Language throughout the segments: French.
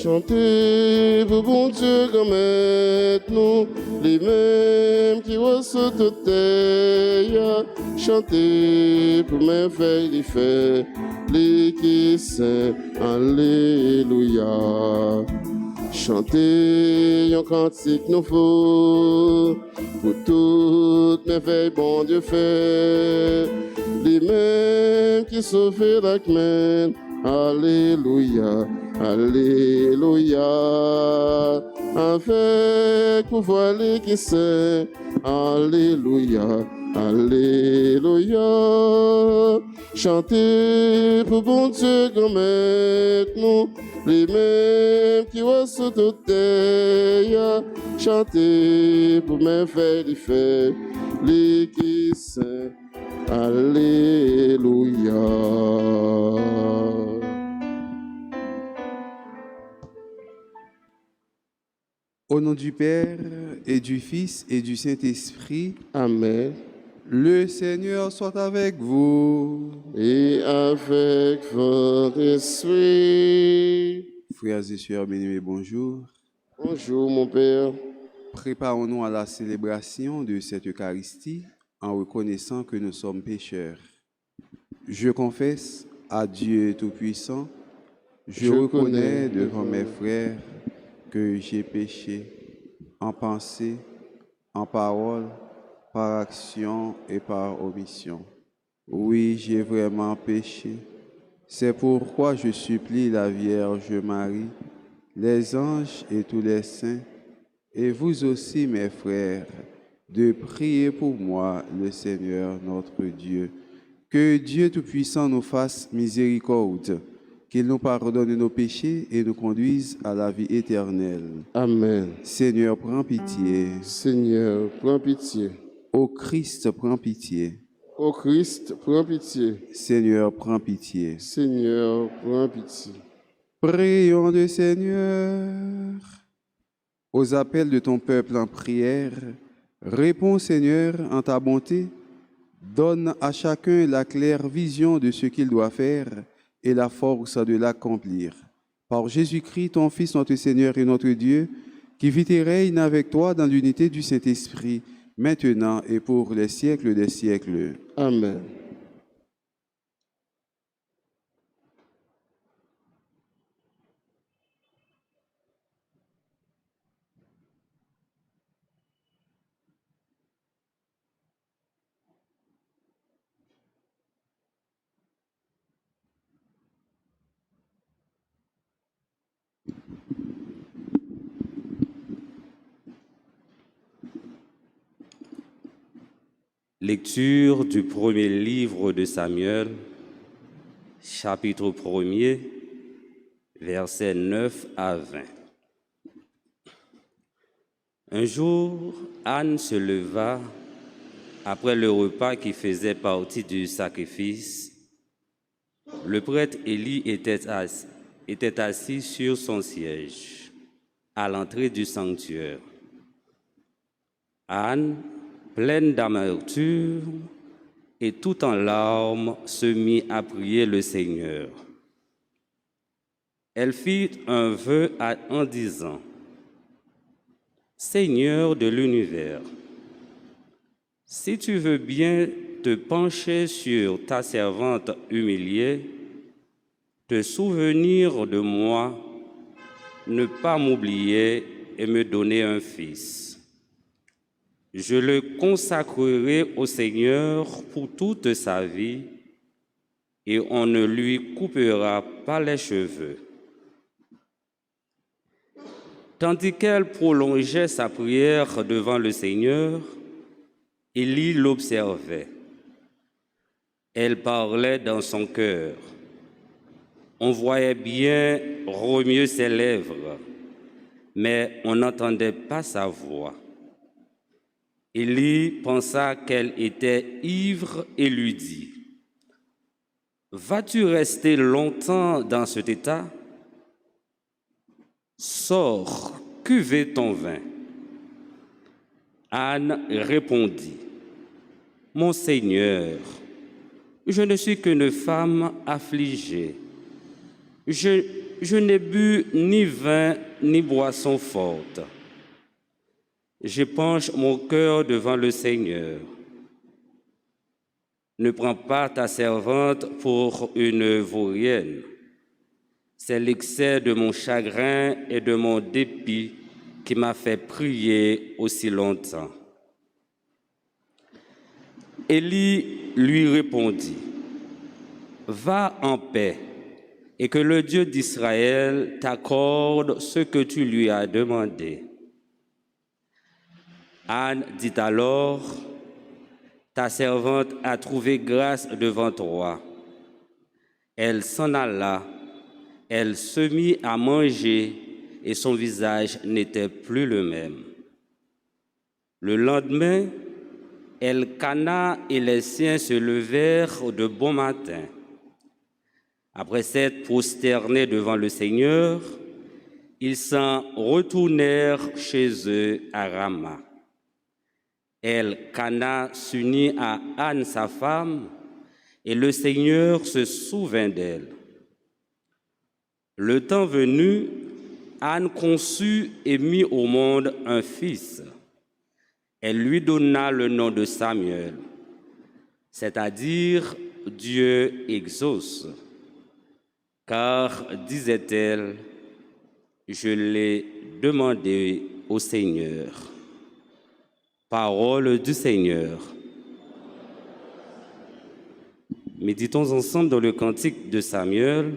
Chantez pour bon Dieu comme nous, les mêmes qui reçoivent toute terre. Chantez pour mes frères les faits, les qui saint, alléluia. Chantez un cantique nouveau pour toutes mes veilles, bon Dieu fait. Les mêmes qui sauvent la semaine, alléluia, alléluia. Avec pouvoir les qui saint, alléluia, alléluia. Chantez pour bon Dieu comme nous, les mêmes qui reçoivent toute terre. Chantez pour mes frères les faits, les qui saint, alléluia. Au nom du Père et du Fils et du Saint-Esprit, Amen. le Seigneur soit avec vous. Et avec votre esprit. Frères et sœurs bien-aimés, bonjour. Bonjour mon Père. Préparons-nous à la célébration de cette Eucharistie en reconnaissant que nous sommes pécheurs. Je confesse à Dieu Tout-Puissant, je reconnais devant mes frères que j'ai péché en pensée, en parole, par action et par omission. Oui, j'ai vraiment péché. C'est pourquoi je supplie la Vierge Marie, les anges et tous les saints, et vous aussi, mes frères, de prier pour moi, le Seigneur notre Dieu. Que Dieu Tout-Puissant nous fasse miséricorde, qu'il nous pardonne nos péchés et nous conduise à la vie éternelle. Amen. Seigneur, prends pitié. Seigneur, prends pitié. Ô Christ, prends pitié. Ô Christ, prends pitié. Seigneur, prends pitié. Seigneur, prends pitié. Prions le Seigneur. Aux appels de ton peuple en prière, réponds, Seigneur, en ta bonté. Donne à chacun la claire vision de ce qu'il doit faire et la force de l'accomplir. Par Jésus-Christ, ton Fils, notre Seigneur et notre Dieu, qui vit et règne avec toi dans l'unité du Saint-Esprit, maintenant et pour les siècles des siècles. Amen. Lecture du premier livre de Samuel, chapitre 1er, versets 9 à 20. Un jour, Anne se leva après le repas qui faisait partie du sacrifice. Le prêtre Élie était assis sur son siège, à l'entrée du sanctuaire. Anne, pleine d'amertume et tout en larmes, se mit à prier le Seigneur. Elle fit un vœu en disant : « Seigneur de l'univers, si tu veux bien te pencher sur ta servante humiliée, te souvenir de moi, ne pas m'oublier et me donner un fils. Je le consacrerai au Seigneur pour toute sa vie, et on ne lui coupera pas les cheveux. » Tandis qu'elle prolongeait sa prière devant le Seigneur, Élie l'observait. Elle parlait dans son cœur. On voyait bien remuer ses lèvres, mais on n'entendait pas sa voix. Élie pensa qu'elle était ivre et lui dit : « Vas-tu rester longtemps dans cet état ? Sors, cuvez ton vin. » Anne répondit : « Mon Seigneur, je ne suis qu'une femme affligée. Je Je n'ai bu ni vin ni boisson forte. J'épanche mon cœur devant le Seigneur. Ne prends pas ta servante pour une vaurienne. C'est l'excès de mon chagrin et de mon dépit qui m'a fait prier aussi longtemps. Élie lui répondit, « Va en paix, et que le Dieu d'Israël t'accorde ce que tu lui as demandé. » Anne dit alors, « Ta servante a trouvé grâce devant toi. » Elle s'en alla, elle se mit à manger et son visage n'était plus le même. Le lendemain, Elkana et les siens se levèrent de bon matin. Après s'être prosternés devant le Seigneur, ils s'en retournèrent chez eux à Rama. Elkana s'unit à Anne, sa femme, et le Seigneur se souvint d'elle. Le temps venu, Anne conçut et mit au monde un fils. Elle lui donna le nom de Samuel, c'est-à-dire Dieu exauce, car, disait-elle, je l'ai demandé au Seigneur. Parole du Seigneur. Méditons ensemble dans le cantique de Samuel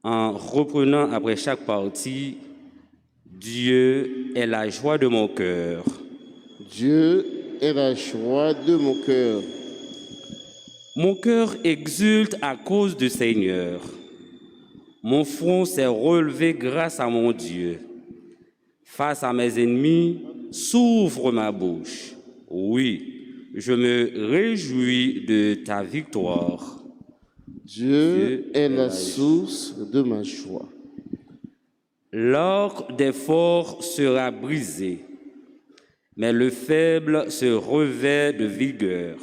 en reprenant après chaque partie « Dieu est la joie de mon cœur ». Dieu est la joie de mon cœur. Mon cœur exulte à cause du Seigneur. Mon front s'est relevé grâce à mon Dieu. Face à mes ennemis, s'ouvre ma bouche. Oui, je me réjouis de ta victoire. Dieu est la source de ma joie. L'arc des forts sera brisé, mais le faible se revêt de vigueur.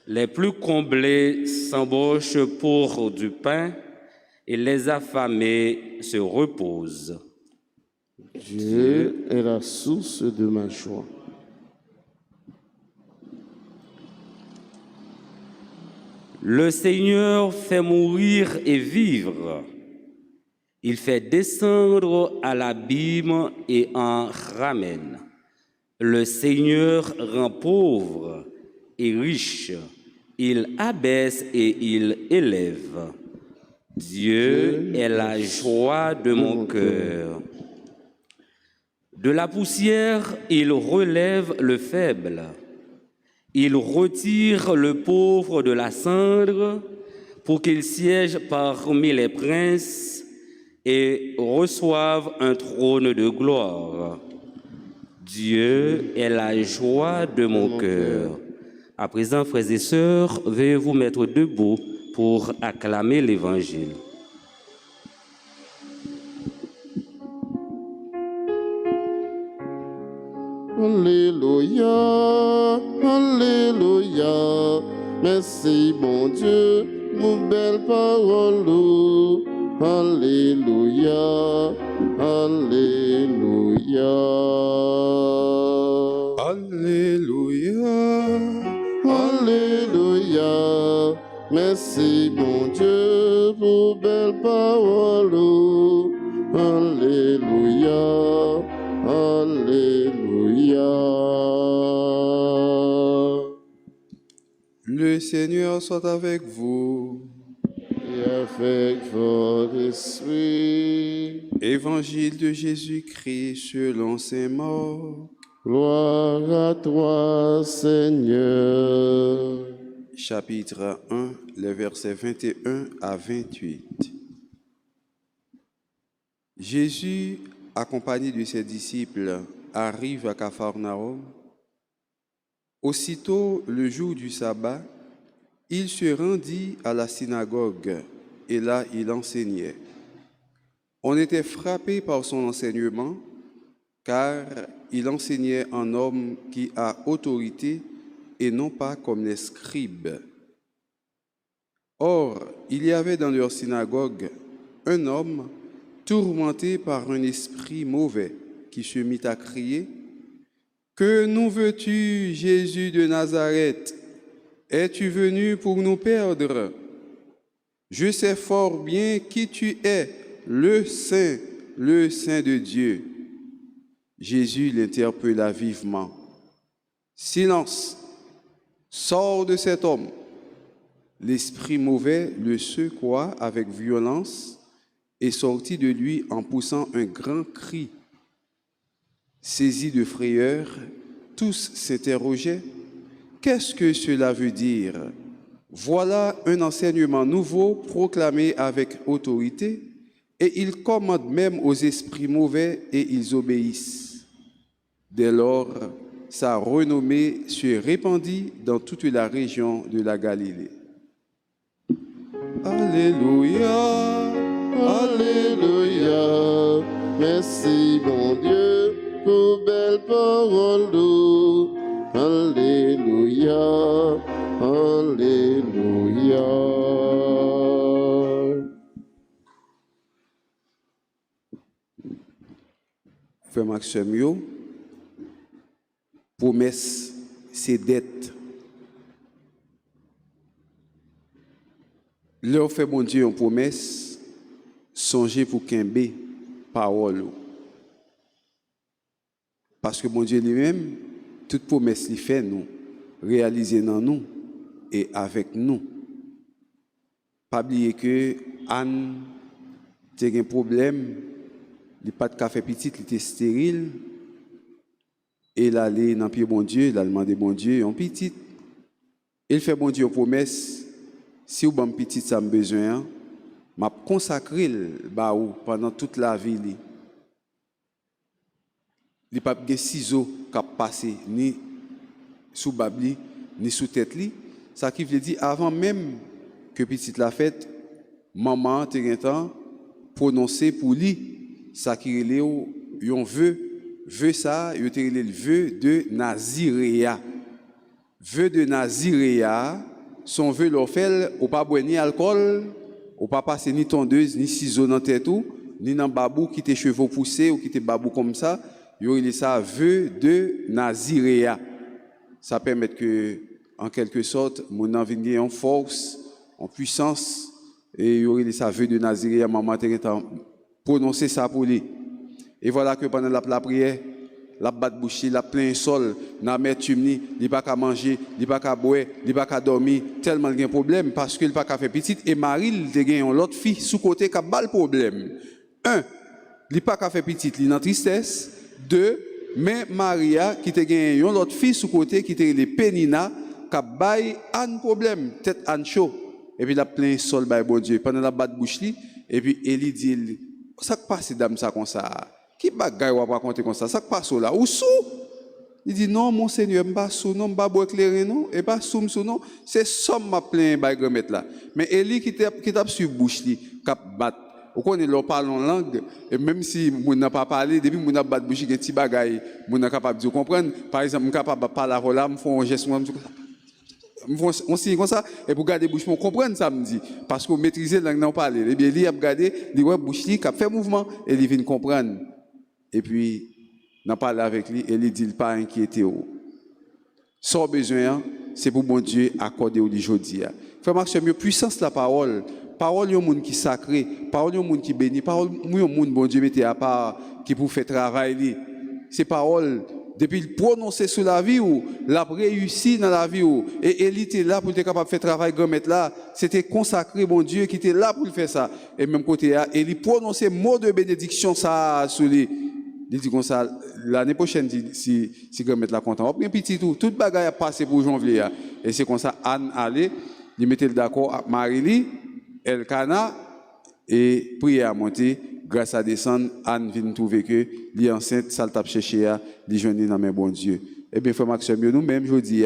Les plus comblés s'embauchent pour du pain et les affamés se reposent. Dieu est la source de ma joie. Le Seigneur fait mourir et vivre. Il fait descendre à l'abîme et en ramène. Le Seigneur rend pauvre et riche. Il abaisse et il élève. Dieu est la joie de mon cœur. De la poussière, il relève le faible. Il retire le pauvre de la cendre pour qu'il siège parmi les princes et reçoive un trône de gloire. Dieu est la joie de mon cœur. À présent, frères et sœurs, veuillez vous mettre debout pour acclamer l'Évangile. Alléluia, Alléluia, merci bon Dieu, mon belle parole. Alléluia, Alléluia. Alléluia. Alléluia, merci bon Dieu pour belle parole. Alléluia, Alléluia. Le Seigneur soit avec vous. Et avec votre esprit. Évangile de Jésus-Christ selon saint Marc. Gloire à toi, Seigneur. Chapitre 1, les versets 21 à 28. Jésus, accompagné de ses disciples, arrive à Capharnaüm. Aussitôt, le jour du sabbat, il se rendit à la synagogue et là il enseignait. On était frappé par son enseignement, car il enseignait en homme qui a autorité et non pas comme les scribes. Or, il y avait dans leur synagogue un homme tourmenté par un esprit mauvais qui se mit à crier, « Que nous veux-tu, Jésus de Nazareth? Es-tu venu pour nous perdre? Je sais fort bien qui tu es, le Saint de Dieu. » Jésus l'interpella vivement. « Silence, sors de cet homme. » L'esprit mauvais le secoua avec violence et sortit de lui en poussant un grand cri. Saisis de frayeur, tous s'interrogeaient. « Qu'est-ce que cela veut dire? Voilà un enseignement nouveau proclamé avec autorité, et il commande même aux esprits mauvais et ils obéissent. » Dès lors, sa renommée se répandit dans toute la région de la Galilée. Alléluia, Alléluia, merci mon Dieu pour belle parole d'eau. Alléluia, Alléluia. Frère Maxime, promesse, c'est dette. Leur fait bon Dieu une promesse, songez pour qu'un parole. Parce que bon Dieu lui-même, toute promesse qu'il fait nous, réaliser dans nous et avec nous. Pas oublier que Anne a un problème, il n'a pas de café petit, il était stérile. Et il allait dans le pied bon Dieu, il a demandé bon Dieu, un petit. Il fait bon Dieu une promesse, si vous avez un petit, ça me besoin, je vais consacrer pendant toute la vie. Il n'y a pas de ciseaux qui passé ni sous babli, ni sous tête. Ça qui veut dire, avant même que petit la fête, maman a prononcé pour lui, ça qui est un vœu ça, il y a le vœu de Naziréa. Vœu de Naziréa, son vœu l'on fait, ou pas boire ni alcool, ou pas passer ni tondeuse, ni ciseaux dans la tête, ni dans babou qui te cheveux poussés ou qui te babou comme ça. Il y a ça vœu de Naziréa. Ça permet que, en quelque sorte, mon envie de en force, en puissance, et il y a ça vœu de Naziréa, maman a prononcé ça pour lui. Et voilà que pendant la prière, la batte bouche, la plein sol, na met tumni, il pas qu'à manger, il pas qu'à boire, il pas qu'à dormir, tellement il y a un problème parce qu'il pas qu'à faire petite et Marie il te gagne l'autre fille sous côté qui a le problème. Un, il pas qu'à faire petite, il dans tristesse. Deux, mais Maria qui te gagne l'autre fille sous côté qui te les Pénina qui a un problème, tête an chaud. Et puis la plein sol by bon Dieu pendant la batte bouche et puis Élie dit ça passe dame ça comme ça. Qui bagaille ou pas raconter comme ça passe là ou sous. Il dit non mon Seigneur m'pas sous non m'pas boire éclairé non et pas sous non c'est somme m'a plein by grand-mère là. Mais Élie qui tape sur bouche li cap battre. Vous connaissez leur parle en langue et même si mon n'a pas parlé depuis mon n'a pas bouche un petit bagaille mon n'a capable de comprendre par exemple mon capable de parler là me font un geste on signe comme ça et pour garder bouche on comprendre ça me dit parce que maîtriser langue non parler et bien il a regardé il ouais bouche li qui fait mouvement et il vient comprendre et puis n'a parlé avec lui et il dit pas inquiéter sans besoin c'est pour bon Dieu accorder au aujourd'hui frère Maxime puissance la parole yon monde qui sacré parole yon monde qui béni parole yon monde bon Dieu mettez à part qui pour faire travail li c'est parole depuis le prononcer sur la vie ou l'a réussi dans la vie ou et Élie était là pour être capable de faire travail grand maître là c'était consacré bon Dieu qui était là pour le faire ça et même côté là Élie prononçait mot de bénédiction ça sur lui il dit comme ça l'année prochaine si grand maître là content après petit tout bagaille a passé pour janvier et c'est comme ça Anne allait il mettait d'accord à Marie Elkana et prière à monter grâce à descendre Anne vient trouver que li enceinte ça t'a cherché à li joindre dans mes bon Dieu et bien frère Maxime nous même jodi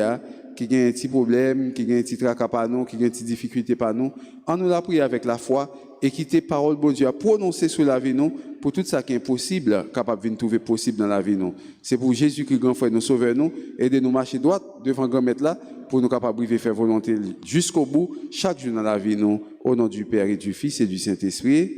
qui a un petit problème qui a un petit tracas par nous qui a une petite difficulté par nous on nous la prier avec la foi et quitter parole bon Dieu à prononcer sur la vie nous pour tout ça qui est impossible capable de trouver possible dans la vie nous c'est pour Jésus qui grand frère nous sauver nous aider nous marcher droit devant grand maître là pour nous capables de faire volonté jusqu'au bout chaque jour dans la vie nous au nom du Père et du Fils et du Saint-Esprit.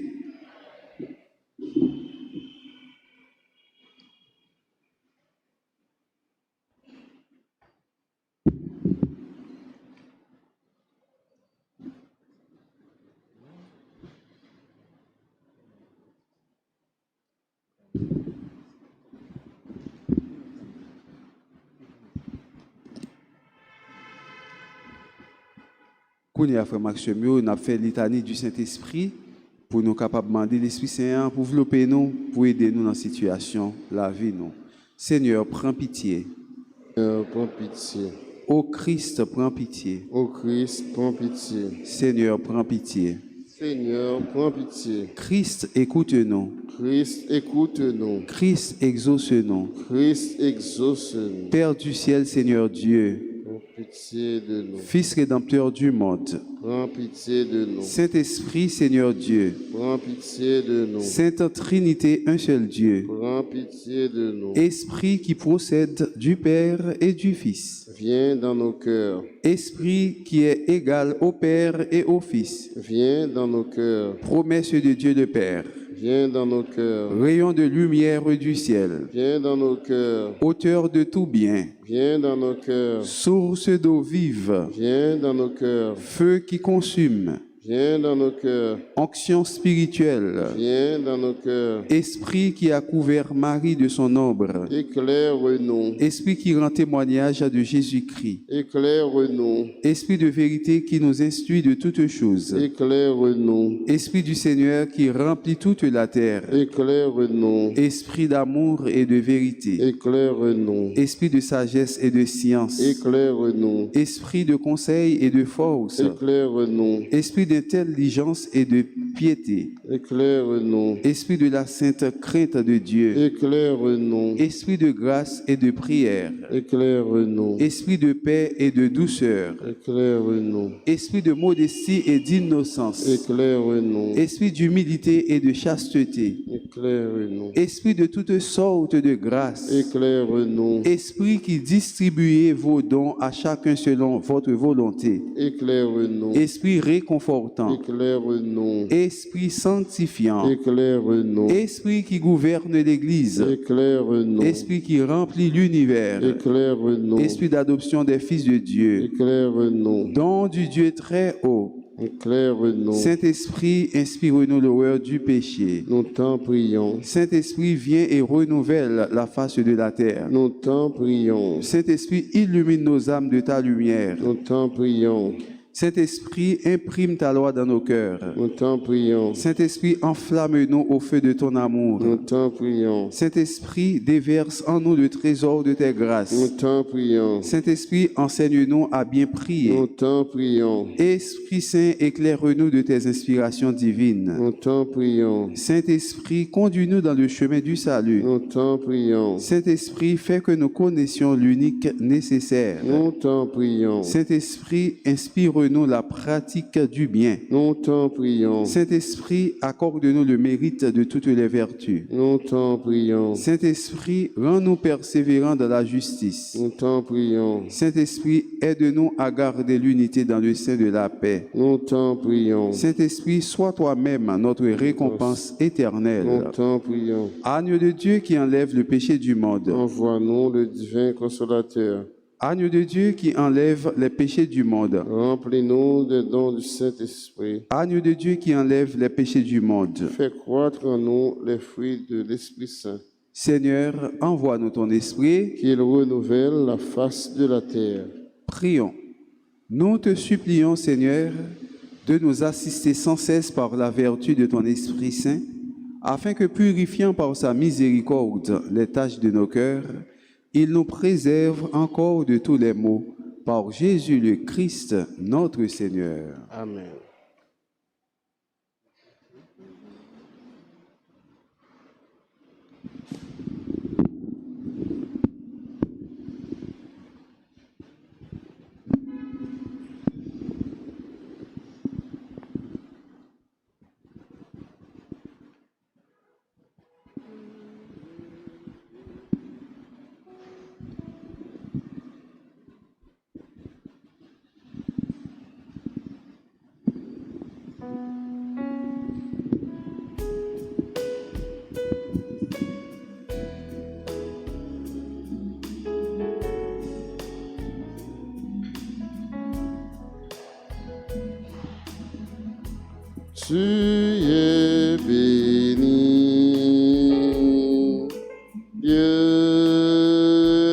Pour nous, frère Maxime, nous avons fait litanie du Saint-Esprit pour nous capables de demander l'Esprit Saint pour développer nous, pour aider nous dans la situation, la vie nous. Seigneur, prends pitié. Seigneur, prends pitié. Ô Christ, prends pitié. Ô Christ, prends pitié. Seigneur, prends pitié. Seigneur, prends pitié. Christ, écoute-nous. Christ, écoute-nous. Christ, exauce-nous. Christ, exauce-nous. Père du ciel, Seigneur Dieu, Prends pitié de nous. Fils rédempteur du monde, Prends pitié de nous. Saint-Esprit, Seigneur Dieu, Prends pitié de nous. Sainte Trinité, un seul Dieu, Prends pitié de nous. Esprit qui procède du Père et du Fils, Viens dans nos cœurs. Esprit qui est égal au Père et au Fils, Viens dans nos cœurs. promesse de Dieu le Père, Viens dans nos cœurs. rayon de lumière du ciel, Viens dans nos cœurs. auteur de tout bien, Viens dans nos cœurs. source d'eau vive, Viens dans nos cœurs. feu qui consume, Viens dans nos cœurs. onction spirituelle, Viens dans nos cœurs. Esprit qui a couvert Marie de son ombre, Éclaire-nous. Esprit qui rend témoignage de Jésus-Christ, Éclaire-nous. Esprit de vérité qui nous instruit de toutes choses, Éclaire-nous. Esprit du Seigneur qui remplit toute la terre, Éclaire-nous. Esprit d'amour et de vérité, Éclaire-nous. Esprit de sagesse et de science, Éclaire-nous. Esprit de conseil et de force, Éclaire-nous. Esprit d'intelligence et de piété, Éclaire-nous. Esprit de la sainte crainte de Dieu, Éclaire-nous. Esprit de grâce et de prière, Éclaire-nous. Esprit de paix et de douceur, Éclaire-nous. Esprit de modestie et d'innocence, Éclaire-nous. Esprit d'humilité et de chasteté, Éclaire-nous. Esprit de toutes sortes de grâce, Éclaire-nous. Esprit qui distribuez vos dons à chacun selon votre volonté, Éclaire-nous. Esprit réconfortant, Éclaire-nous. Esprit sanctifiant, Éclaire-nous. Esprit qui gouverne l'Église, Éclaire-nous. Esprit qui remplit l'univers, Éclaire-nous. Esprit d'adoption des fils de Dieu, Éclaire-nous. don du Dieu très haut, Éclaire-nous. Saint-Esprit, inspire-nous l'horreur du péché. Nous t'en prions. Saint-Esprit, viens et renouvelle la face de la terre. Nous t'en prions. Saint-Esprit, illumine nos âmes de ta lumière. Nous t'en prions. Saint-Esprit, imprime ta loi dans nos cœurs. Nous t'en prions. Saint-Esprit, enflamme-nous au feu de ton amour. Nous t'en prions. Saint-Esprit, déverse en nous le trésor de tes Nous grâces. t'en prions. Saint-Esprit, enseigne-nous à bien prier. Nous t'en prions. Esprit Saint, éclaire-nous de tes inspirations divines. Nous t'en prions. Saint-Esprit, conduis-nous dans le chemin du salut. Nous t'en prions. Saint-Esprit, fais que nous connaissions l'unique nécessaire. Nous t'en prions. Saint-Esprit, inspire-nous la pratique du bien. Nous t'en prions. Saint-Esprit, accorde-nous le mérite de toutes les vertus. Nous t'en prions. Saint-Esprit, rends-nous persévérants dans la justice. Nous t'en prions. Saint-Esprit, aide-nous à garder l'unité dans le sein de la paix. Nous t'en prions. Saint-Esprit, sois toi-même notre récompense éternelle. Nous t'en prions. Agneau de Dieu qui enlève le péché du monde. Envoie-nous le divin consolateur. Agneau de Dieu qui enlève les péchés du monde. Remplis-nous des dons du Saint-Esprit. Agneau de Dieu qui enlève les péchés du monde. Fais croître en nous les fruits de l'Esprit Saint. Seigneur, envoie-nous ton esprit. Qu'il renouvelle la face de la terre. Prions. Nous te supplions, Seigneur, de nous assister sans cesse par la vertu de ton Esprit Saint, afin que, purifiant par sa miséricorde les tâches de nos cœurs, il nous préserve encore de tous les maux, par Jésus le Christ, notre Seigneur. Amen. Tu es béni, Dieu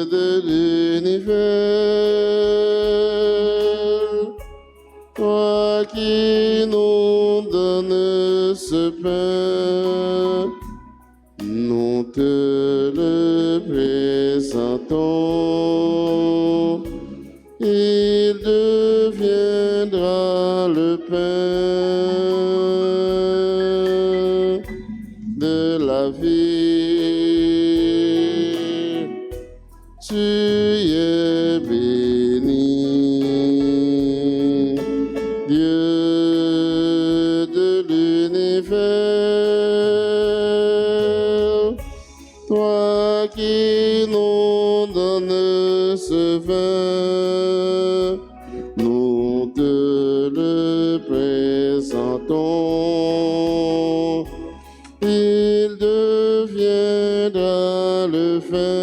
de l'univers, toi nous te le présentons. Il deviendra le pain de la vie. Tu es béni, Dieu de l'univers, toi qui nous donnes ce vin, nous te le présentons. Il deviendra le vin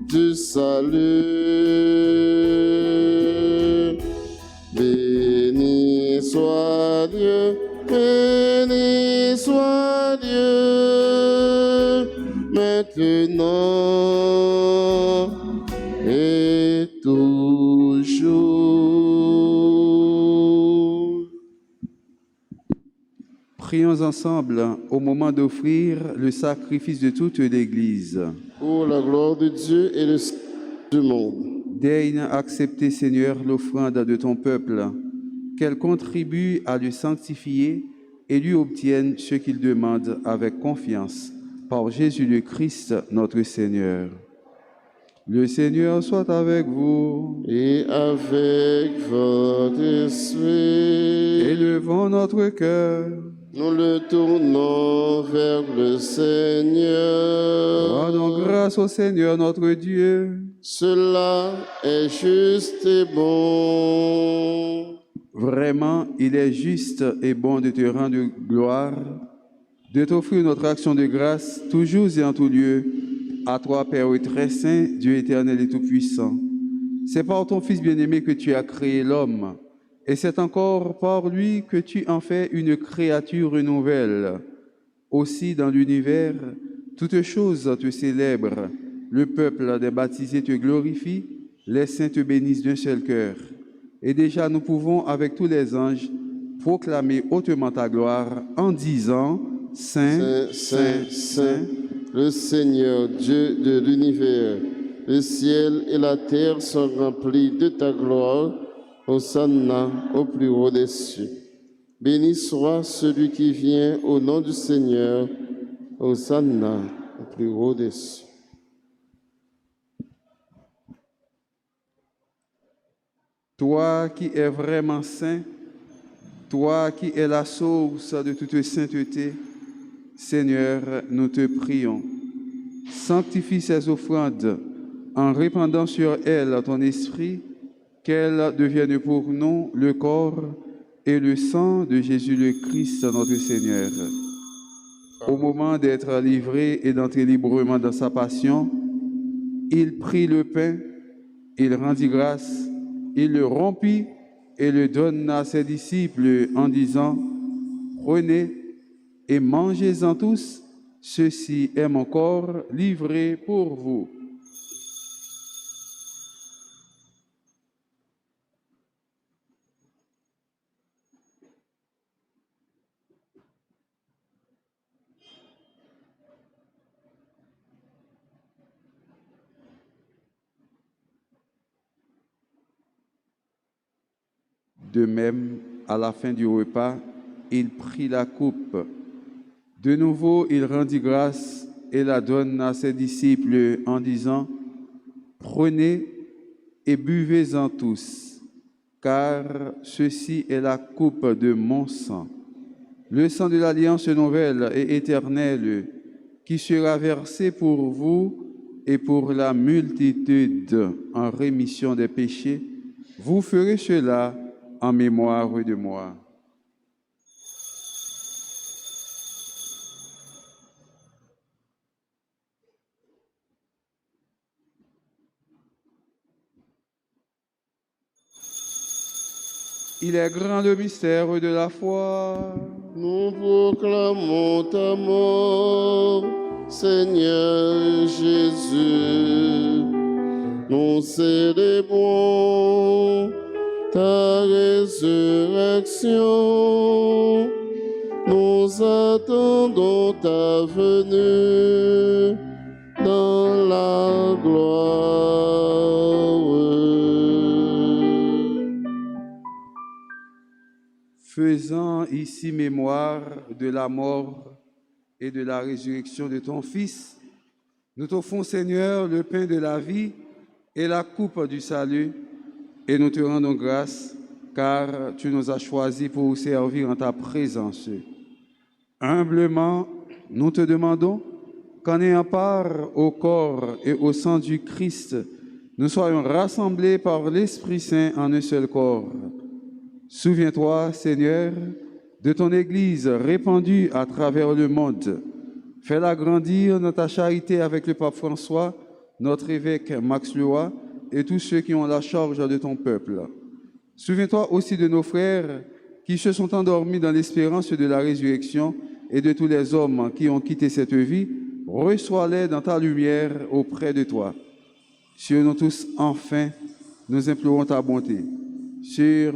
du salut. Béni soit Dieu, béni soit Dieu, maintenant et toujours. Prions ensemble au moment d'offrir le sacrifice de toute l'Église. Pour la gloire de Dieu et le salut du monde. Daigne accepter, Seigneur, l'offrande de ton peuple, qu'elle contribue à le sanctifier et lui obtienne ce qu'il demande avec confiance. Par Jésus le Christ, notre Seigneur. Le Seigneur soit avec vous. Et avec votre esprit, Élevons notre cœur. nous le tournons vers le Seigneur. Rendons grâce au Seigneur notre Dieu. Cela est juste et bon. Vraiment, il est juste et bon de te rendre gloire, de t'offrir notre action de grâce, toujours et en tout lieu, à toi, Père très saint, Dieu éternel et tout-puissant. C'est par ton Fils bien-aimé que tu as créé l'homme, et c'est encore par lui que tu en fais une créature nouvelle. Aussi, dans l'univers, toutes choses te célèbrent, le peuple des baptisés te glorifie, les saints te bénissent d'un seul cœur. Et déjà, nous pouvons, avec tous les anges, proclamer hautement ta gloire en disant « Saint, Saint, Saint, le Seigneur Dieu de l'univers. Le ciel et la terre sont remplis de ta gloire. Hosanna au plus haut des cieux. Béni soit celui qui vient au nom du Seigneur. Hosanna au plus haut des cieux. Toi qui es vraiment saint, toi qui es la source de toute sainteté, Seigneur, nous te prions. Sanctifie ces offrandes en répandant sur elles ton esprit, qu'elles deviennent pour nous le corps et le sang de Jésus le Christ, notre Seigneur. Au moment d'être livré et d'entrer librement dans sa passion, il prit le pain, il rendit grâce, il le rompit et le donna à ses disciples en disant « Prenez et mangez-en tous, ceci est mon corps livré pour vous. » De même, à la fin du repas, il prit la coupe. De nouveau, il rendit grâce et la donna à ses disciples en disant « Prenez et buvez-en tous, car ceci est la coupe de mon sang, le sang de l'alliance nouvelle et éternelle, qui sera versé pour vous et pour la multitude en rémission des péchés. Vous ferez cela en mémoire de moi. » Il est grand le mystère de la foi. Nous proclamons ta mort, Seigneur Jésus. Nous célébrons ta résurrection. Nous attendons ta venue dans la gloire. Faisant ici mémoire de la mort et de la résurrection de ton Fils, nous t'offrons, Seigneur, le pain de la vie et la coupe du salut, et nous te rendons grâce, car tu nous as choisis pour servir en ta présence. Humblement, nous te demandons qu'en ayant part au corps et au sang du Christ, nous soyons rassemblés par l'Esprit Saint en un seul corps. Souviens-toi, Seigneur, de ton Église répandue à travers le monde. Fais-la grandir dans ta charité avec le pape François, notre évêque Max Leroy et tous ceux qui ont la charge de ton peuple. Souviens-toi aussi de nos frères qui se sont endormis dans l'espérance de la résurrection et de tous les hommes qui ont quitté cette vie. Reçois-les dans ta lumière auprès de toi. Sur nous tous, enfin, nous implorons ta bonté. Sur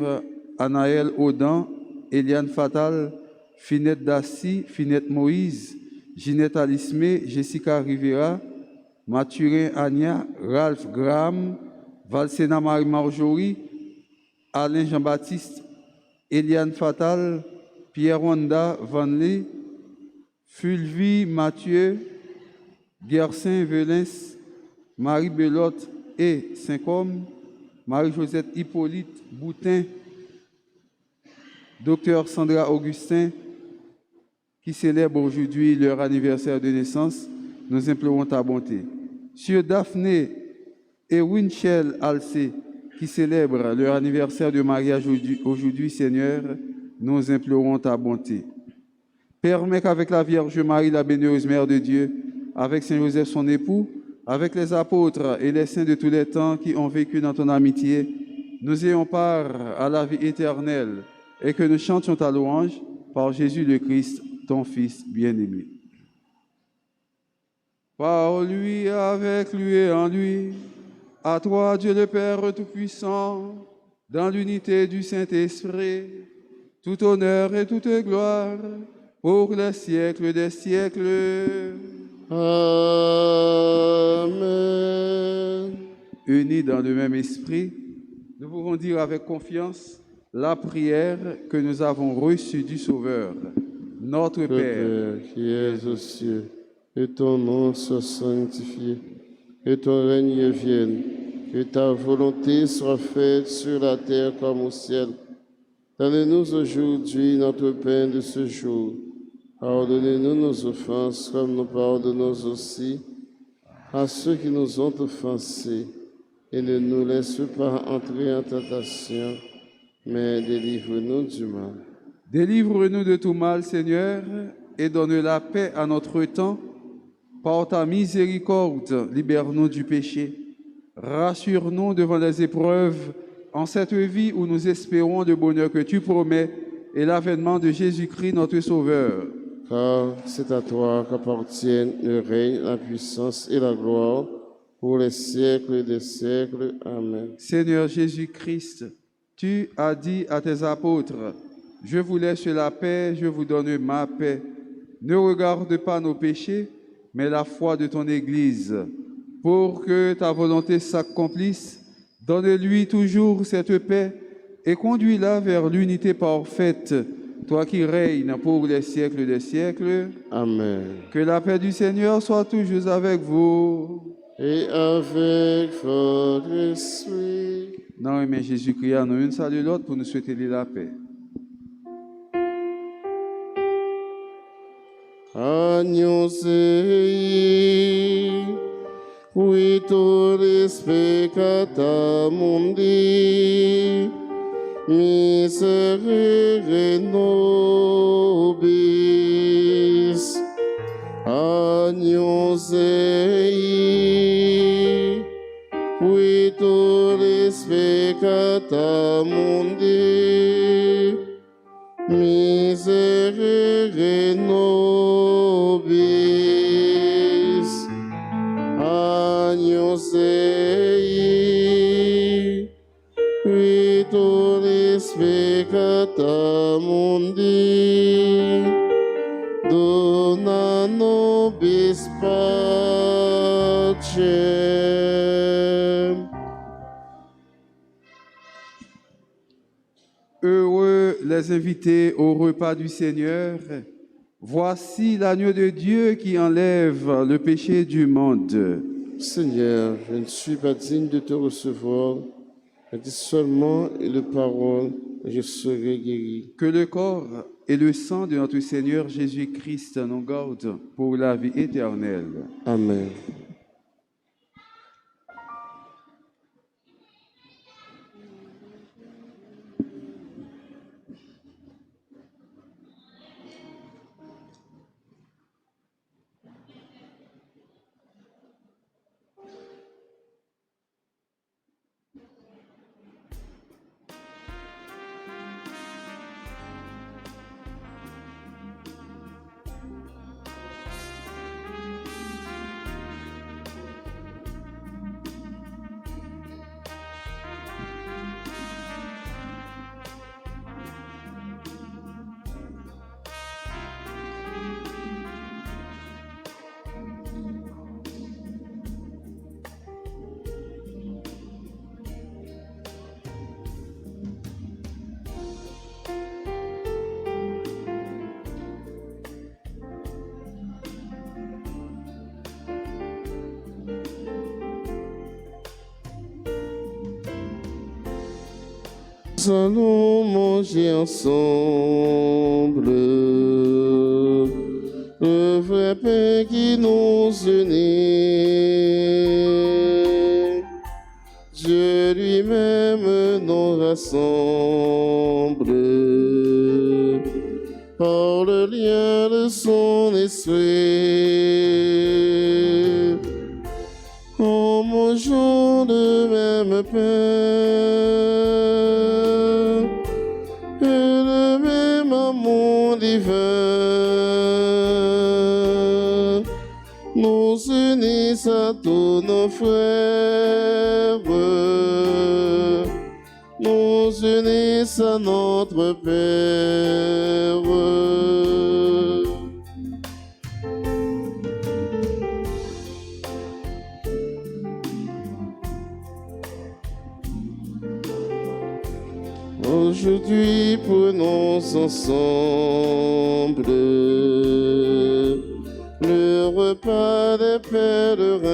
Anaël Audan, Eliane Fatal, Finette Dassy, Finette Moïse, Ginette Alismé, Jessica Rivera, Mathurin Ania, Ralph Graham, Valsena Marie-Marjorie, Alain Jean-Baptiste, Eliane Fatal, Pierre Wanda Vanley, Fulvie Mathieu, Gersin Velens, Marie Belotte et Saint-Côme, Marie-Josette Hippolyte Boutin, Docteur Sandra Augustin, qui célèbrent aujourd'hui leur anniversaire de naissance, nous implorons ta bonté. Sur Daphné et Winchell Alcé, qui célèbrent leur anniversaire de mariage aujourd'hui, Seigneur, nous implorons ta bonté. Permets qu'avec la Vierge Marie, la bienheureuse Mère de Dieu, avec Saint Joseph son époux, avec les apôtres et les saints de tous les temps qui ont vécu dans ton amitié, nous ayons part à la vie éternelle et que nous chantions ta louange par Jésus le Christ, ton Fils bien-aimé. Par lui, avec lui et en lui, à toi, Dieu le Père Tout-Puissant, dans l'unité du Saint-Esprit, tout honneur et toute gloire, pour les siècles des siècles. Amen. Unis dans le même esprit, nous pouvons dire avec confiance la prière que nous avons reçue du Sauveur. Notre Père, qui es aux cieux, que ton nom soit sanctifié, que ton règne vienne, que ta volonté soit faite sur la terre comme au ciel. Donne-nous aujourd'hui notre pain de ce jour. Pardonnez-nous nos offenses comme nous pardonnons aussi à ceux qui nous ont offensés. Et ne nous laisse pas entrer en tentation, mais délivre-nous du mal. Délivre-nous de tout mal, Seigneur, et donne la paix à notre temps. Par ta miséricorde, libère-nous du péché. Rassure-nous devant les épreuves en cette vie où nous espérons le bonheur que tu promets et l'avènement de Jésus-Christ, notre Sauveur. Car c'est à toi qu'appartiennent le règne, la puissance et la gloire pour les siècles des siècles. Amen. Seigneur Jésus-Christ, tu as dit à tes apôtres, « Je vous laisse la paix, je vous donne ma paix. Ne regarde pas nos péchés, mais la foi de ton Église. Pour que ta volonté s'accomplisse, donne-lui toujours cette paix et conduis-la vers l'unité parfaite, toi qui règnes pour les siècles des siècles. Amen. Que la paix du Seigneur soit toujours avec vous. Et avec votre esprit. Non, mais Jésus-Christ, nous une salue l'autre pour nous souhaiter la paix. Agnus Dei, quitoris peccata mundi, miserere nobis. Agnus Dei, quitoris peccata mundi, miserere nobis. Agnus Dei, quitoris dona nobis pacem. Heureux les invités au repas du Seigneur. Voici l'agneau de Dieu qui enlève le péché du monde. Seigneur, je ne suis pas digne de te recevoir, mais dis seulement une parole, et je serai guéri. Que le corps et le sang de notre Seigneur Jésus-Christ nous gardent pour la vie éternelle. Amen. Nous allons manger ensemble le vrai pain qui nous unit. Dieu lui-même nous rassemble par le lien de son esprit. En mangeant le même pain et le même amour divin, nous unissent à tous nos frères, nous unissent à notre Père. Aujourd'hui, prenons ensemble le repas des pèlerins,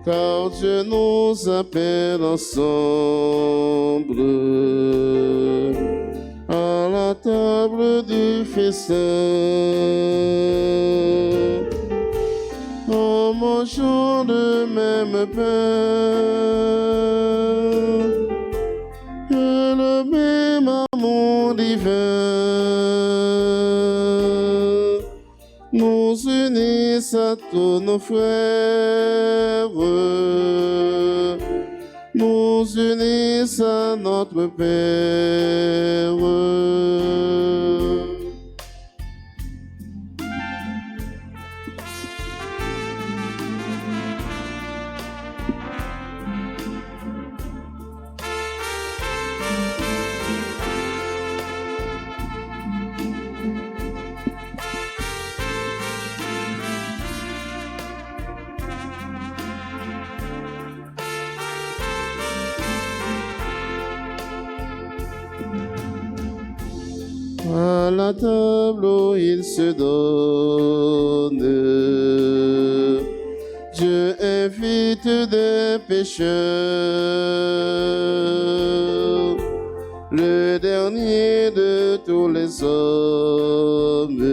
car Dieu nous appelle ensemble à la table du festin. En mangeant le même pain et le même amour divin, nous unissent à tous nos frères, nous unissent à notre Père. À la table où il se donne, Dieu invite des pécheurs, le dernier de tous les hommes,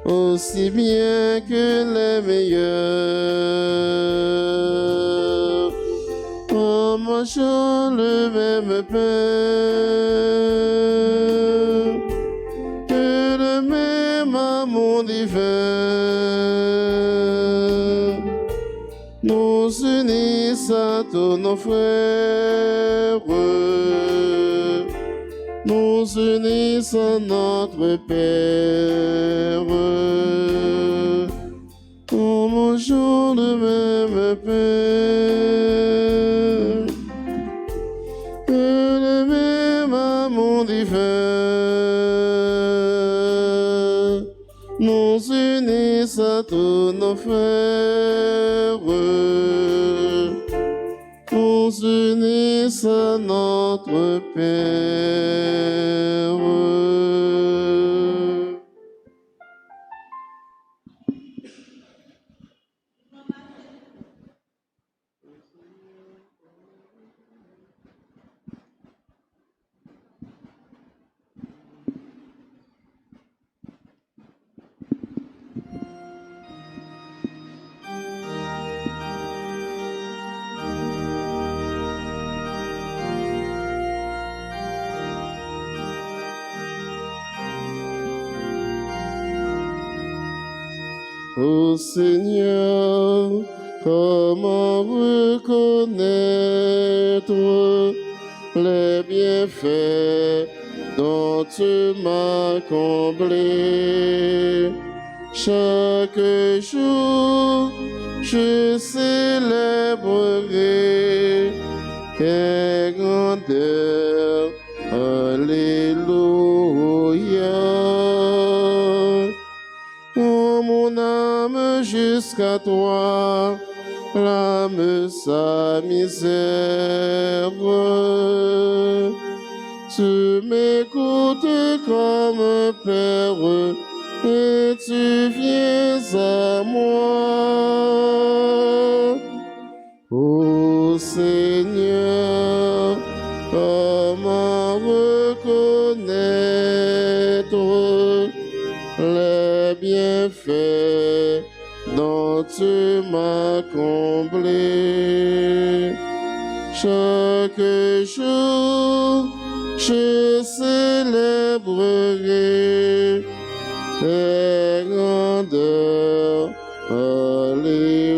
aussi bien que les meilleurs. En mangeant le même pain et le même amour divin, nous unissent à tous nos frères, nous unissent à notre Père. En mangeant le même pain don divin, nous unissent à tous nos frères, nous unissent à notre Père. Ô Seigneur, comment reconnaître les bienfaits dont tu m'as comblé? Chaque jour, je célébrerai tes grandeurs. Alléluia. Oh, mon âme jusqu'à toi, clame sa misère. Tu m'écoutes comme un père et tu viens à moi. Ô Seigneur, comment reconnaître les bienfaits dont tu m'as comblé? Chaque jour, je célébrerai tes grandeurs. Alléluia.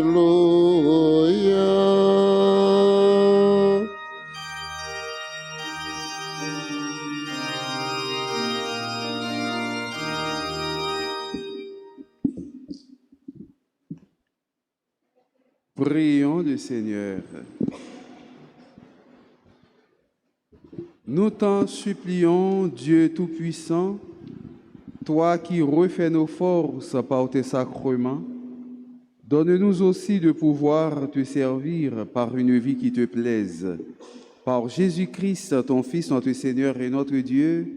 Prions le Seigneur. Nous t'en supplions, Dieu Tout-Puissant, toi qui refais nos forces par tes sacrements, donne-nous aussi de pouvoir te servir par une vie qui te plaise. Par Jésus-Christ, ton Fils, notre Seigneur et notre Dieu,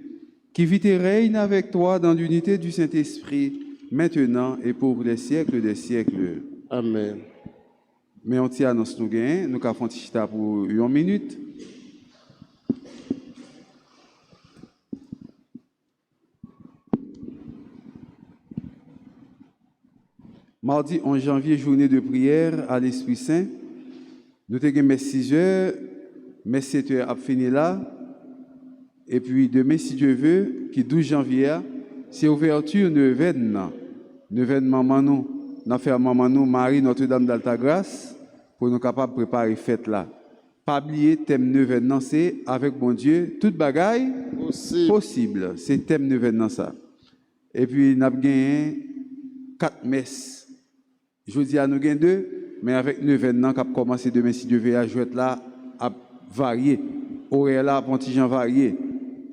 qui vit et règne avec toi dans l'unité du Saint-Esprit, maintenant et pour les siècles des siècles. Amen. Mais on t'y annonce nous gain, nous avons fait pour 1 minute. Mardi 11 janvier, journée de prière à l'Esprit Saint. Nous avons mes 6 heures, mes 7 heures à finir là. Et puis demain, si Dieu veut, qui 12 janvier, c'est ouverture neuvaine. Neuvaine maman nous, nous fait maman nous, Marie Notre-Dame d'Altagrace, pour nous capables de préparer fête là. Pas oublier thème neuvaine, c'est avec mon Dieu, toute bagaille possible. C'est thème neuvaine ça. Et puis nous avons gagné 4 messes. Je dis à nous gagner 2, mais avec neuvaine qui a commencé demain, si Dieu veut, à jouer là, à varier. Horaire là, pontigeant varié.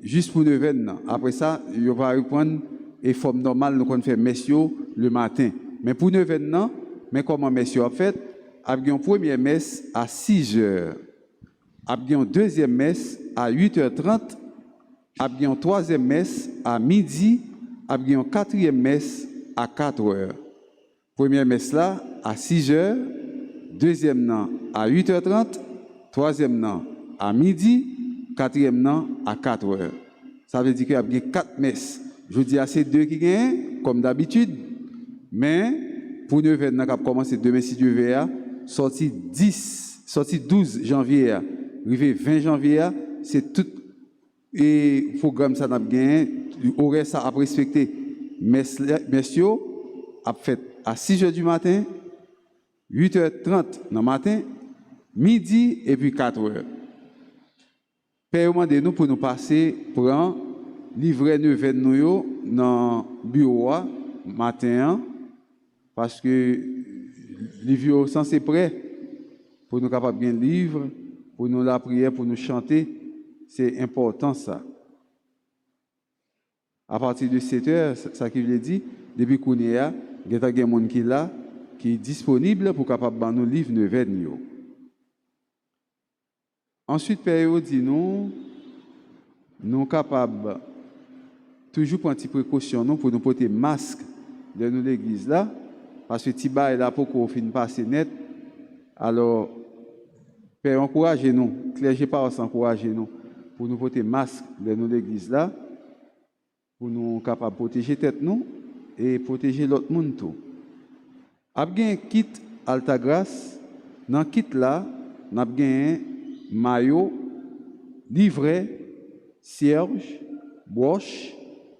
Juste pour neuvaine. Après ça, il va reprendre et forme normale, nous qu'on fait messieurs le matin. Mais pour neuvaine, mais comment messieurs a fait? Avec une première messe à 6 heures. Avec une deuxième messe à 8h30. Avec une troisième messe à midi. Avec une quatrième messe à 4h. Première messe là à 6h. Deuxième nan à 8h30. Troisième nan à midi. Quatrième nan à 4h. Ça veut dire qu'il y a bien 4 messes. Je dis à ces 2 qui gagnent, comme d'habitude. Mais pour 9 ans, qui a commencé demain, si Dieu veut, sorti 12 janvier, arrivé 20 janvier, c'est tout et programme ça n'a gagné, aurait ça à respecter. Messieurs, a fait à 6h du matin, 8h30 dans le matin, midi et puis 4h. Père, demandez-nous pour nous passer pour un livret de nous dans le bureau matin, parce que les vieux sont prêts pour nous capables de livre, pour nous la prière, pour nous chanter. C'est important ça. À partir de 7 heures, ça qui veut dire, depuis qu'on est là, il y a des gens qui là, qui est disponible pour capable de nous livre neuvaine. Ensuite, Père dit nous sommes capables toujours prendre des précautions pour nous porter masque dans l'église là, parce que Tiba est là pour qu'on finisse passer net. Alors, Père, encouragez-nous, clergé par encouragez nous pour nous porter masque dans l'église là, pour nous capables de protéger tête nous et protéger l'autre monde tout. Après un kit Alta Grace, dans le kit là, nous avons un maillot, livret, cierge, broche,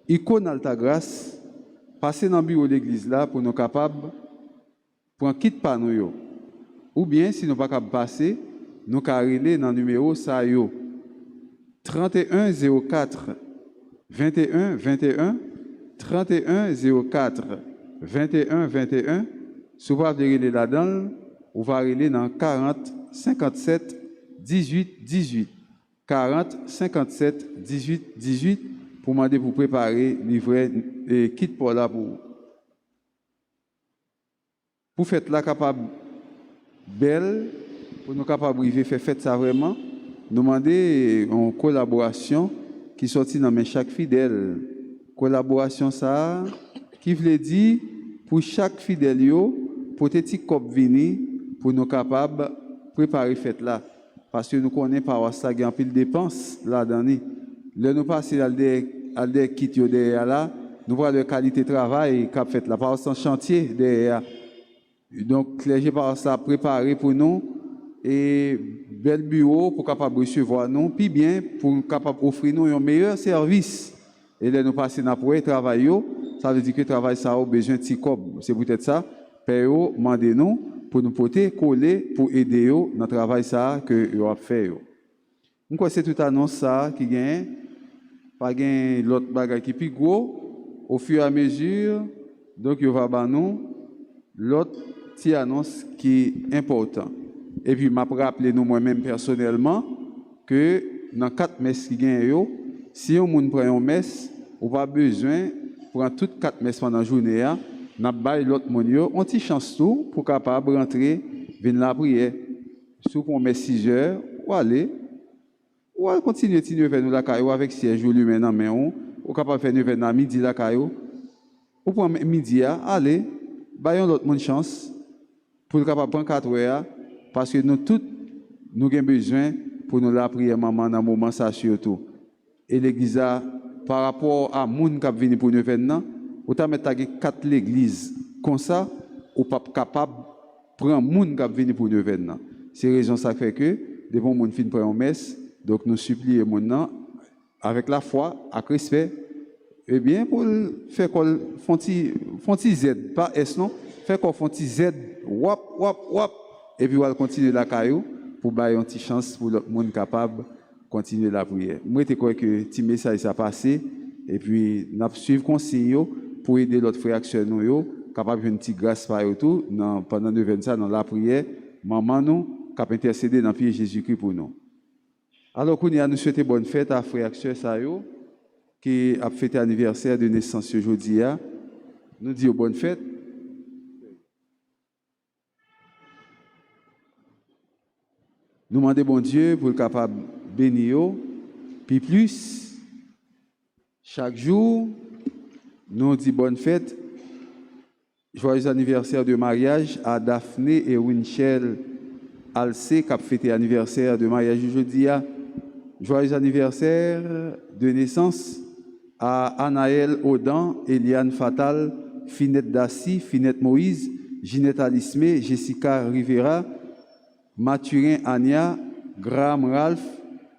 icône Alta Grace, passer dans le bureau de l'église là pour nous capables pour un kit par nous. Ou bien, si nous ne pouvons pas passer, nous carrelons dans le numéro ça 31 04 21 21 31 04 21 21. Si vous voulez aller là-dedans, vous allez aller dans 40 57 18 18. 40 57 18 18 pour demander pour préparer livret et kit pour là pour faire là capable belle pour nous capables de faire fête ça vraiment nous demander une collaboration qui sortit dans chaque fidèle collaboration ça qui veut dire pour chaque fidèle yo pour petit cop vini pour nous capables préparer fête là parce que nous connaissons pas ça gagne pile dépenses là dedans là nous passer à des kit yo derrière là nous voir la qualité de travail qu'a fait là par sans chantier derrière donc clergé par ça préparé pour nous et bel bureau pour capable recevoir nous puis bien pour capable offrir nous un meilleur service et là nous passer dans pour travail ça veut dire que travail ça a besoin de ticob c'est peut-être ça père mandez nous pour nous porter coller pour aider yo dans travail ça que yo a fait yo on quoi c'est toute annonce ça qui gagne pas gagne l'autre bagage qui plus gros au fur et à mesure donc yo va ba nous l'autre petite annonce qui est important. Et puis, je vais rappeler nous moi-même personnellement que dans 4 messes qui gagnent, si on prend une messe, on n'a pas besoin de prendre toutes 4 messes pendant la journée. On a l'autre monde, on a une chance tout pour capable rentrer, venir la prière. Si on met 6 heures, ou aller, ou continuer vers nous la caillou avec siège ou lui maintenant, mais on est capable de faire vers midi la caillou. Ou pour midi, aller, baillons l'autre monde chance. Pour capable prendre 4 heures parce que nous tous nous avons besoin pour nous la prière maman dans moment ça surtout et l'église par rapport à monde qui vient pour nous maintenant ou ta mettre 4 l'église comme ça ou pas capable prendre monde qui vient pour nous maintenant c'est raison ça fait que des bons monde fin prendre messe donc nous supplions maintenant avec la foi avec respect et bien pour faire qu'on fonti Z pas S non faire qu'on fonti Z wap wap wap et puis on va continuer la caillou pour bailler une petite chance pour le monde capable continuer la prière. Moi je crois que petit message ça passé et puis n'a suivre conseil pour aider l'autre frère nous yo capable une petite grâce par tout pendant de 25 dans la prière maman nous cap intercéder dans pied Jésus-Christ pour nous. Alors qu'on y a nous souhaiter bonne fête à frère ça yo qui a fêté anniversaire de naissance aujourd'hui nous dit bonne fête. Nous demandons bon Dieu pour le capable de bénir, puis plus, chaque jour, nous disons bonne fête, joyeux anniversaire de mariage à Daphné et Winchell Alcé, qui a fêté anniversaire de mariage aujourd'hui. Joyeux anniversaire de naissance à Anaël Audan, Eliane Fatal, Finette Dassi, Finette Moïse, Ginette Alismé, Jessica Rivera, Mathurin Ania, Graham Ralph,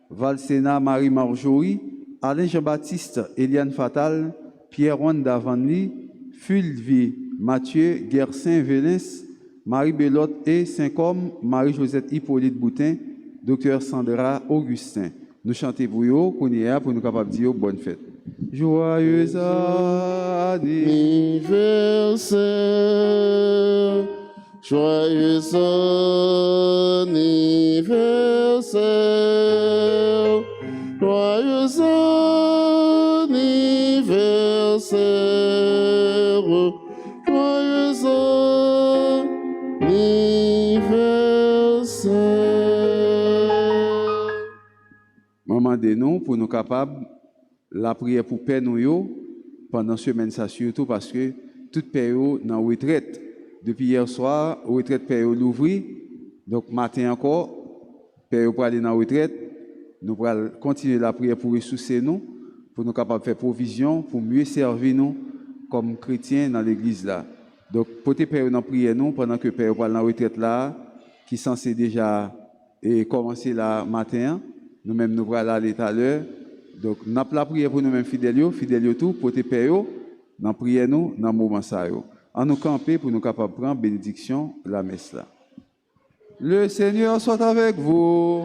Valsena Marie Marjorie, Alain Jean-Baptiste, Eliane Fatal, Pierre Wanda Vanli, Fulvie Mathieu, Gersin Vélens, Marie Belotte et Saint-Com, Marie-Josette Hippolyte Boutin, Docteur Sandra Augustin. Nous chantons pour vous, pour nous capables de dire bonne fête. Joyeux anniversaire. Joyeux anniversaire, joyeux anniversaire, joyeux anniversaire. Maman de nous pour nous capables la prière pour père nous yo pendant semaine ça surtout parce que toute père yo dans retraite depuis hier soir retraite père yo l'ouvri donc matin encore père yo pour aller dans retraite nous allons continuer la prière pour ressourcer nous pour nous capables faire provision pour mieux servir nous comme chrétiens dans l'église là donc porter père yo dans prière nous pendant que père yo pour dans retraite là qui censé déjà commencer là matin. Nous-mêmes, nous allons aller tout à l'heure. Donc, nous avons la prière pour nous-mêmes fidèles tout, pour tes pères, nous prions nous dans le moment ça. En nous camper pour nous capables de prendre bénédiction la messe là. Le Seigneur soit avec vous.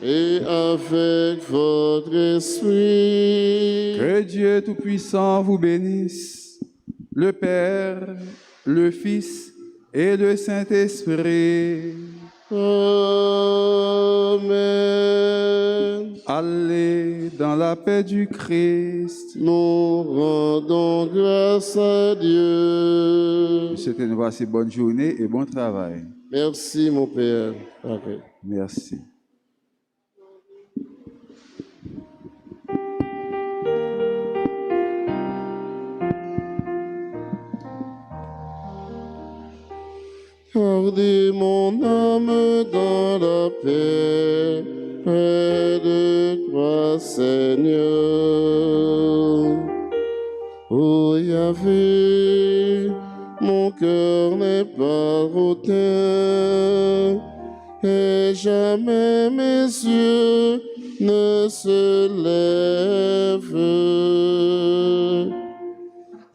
Et avec votre esprit. Que Dieu Tout-Puissant vous bénisse, le Père, le Fils et le Saint-Esprit. Amen. Allez dans la paix du Christ. Nous rendons grâce à Dieu. C'était une assez bonne journée et bon travail. Merci, mon Père. Amen. Merci. Gardez mon âme dans la paix, près de toi, Seigneur. Ô Yahvé, mon cœur n'est pas hautain, et jamais mes yeux ne se lèvent.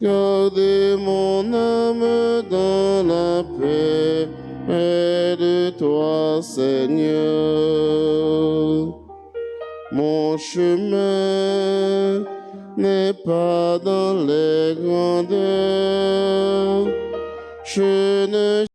Gardez mon âme dans la paix, près de toi, Seigneur. Mon chemin n'est pas dans les grandeurs, je ne